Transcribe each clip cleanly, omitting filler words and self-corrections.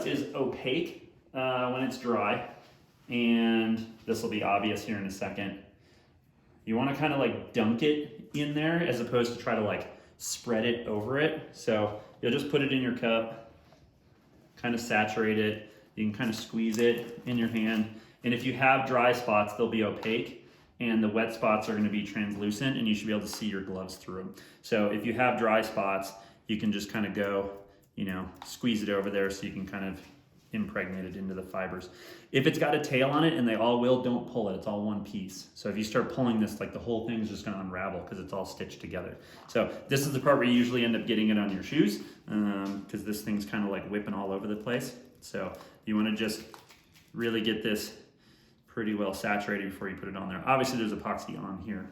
rest is opaque when it's dry, and this will be obvious here in a second. You want to kind of like dunk it in there as opposed to try to like spread it over it. So you'll just put it in your cup, kind of saturate it. You can kind of squeeze it in your hand. And if you have dry spots, they'll be opaque, and the wet spots are going to be translucent, and you should be able to see your gloves through them. So if you have dry spots, you can just kind of go, you know, squeeze it over there so you can kind of impregnate it into the fibers. If it's got a tail on it, and they all will, don't pull it. It's all one piece. So if you start pulling this, like the whole thing is just going to unravel because it's all stitched together. So this is the part where you usually end up getting it on your shoes because this thing's kind of like whipping all over the place. So you want to just really get this pretty well saturated before you put it on there. Obviously there's epoxy on here.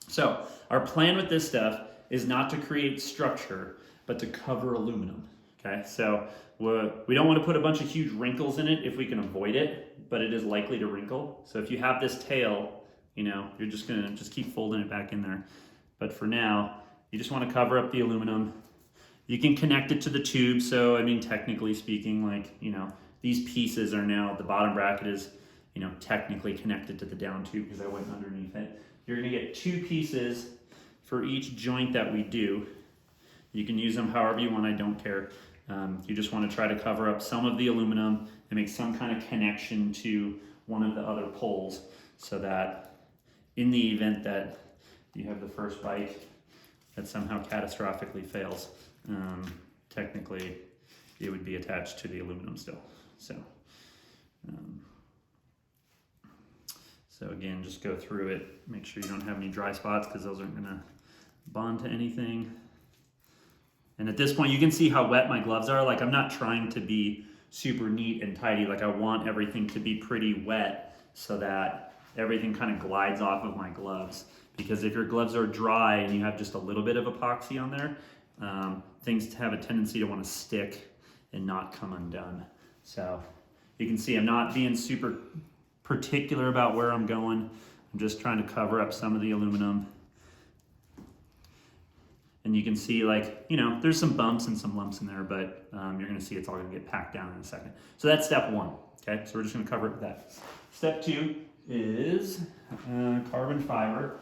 So our plan with this stuff is not to create structure, but to cover aluminum. Okay, so we don't want to put a bunch of huge wrinkles in it if we can avoid it, but it is likely to wrinkle. So if you have this tail, you know, you're just gonna keep folding it back in there. But for now, you just want to cover up the aluminum. You can connect it to the tube. So I mean, technically speaking, like, you know, these pieces are now, the bottom bracket is, you know, technically connected to the down tube because I went underneath it. You're gonna get 2 pieces for each joint that we do. You can use them however you want, I don't care. You just want to try to cover up some of the aluminum and make some kind of connection to one of the other poles so that in the event that you have the first bike that somehow catastrophically fails, technically it would be attached to the aluminum still. So again, just go through it, make sure you don't have any dry spots because those aren't gonna bond to anything. And at this point, you can see how wet my gloves are. Like, I'm not trying to be super neat and tidy. Like, I want everything to be pretty wet so that everything kind of glides off of my gloves. Because if your gloves are dry and you have just a little bit of epoxy on there, things have a tendency to want to stick and not come undone. So you can see I'm not being super particular about where I'm going. I'm just trying to cover up some of the aluminum. And you can see, like, you know, there's some bumps and some lumps in there, but you're gonna see it's all gonna get packed down in a second. So that's step 1, okay? So we're just gonna cover it with that. Step 2 is carbon fiber.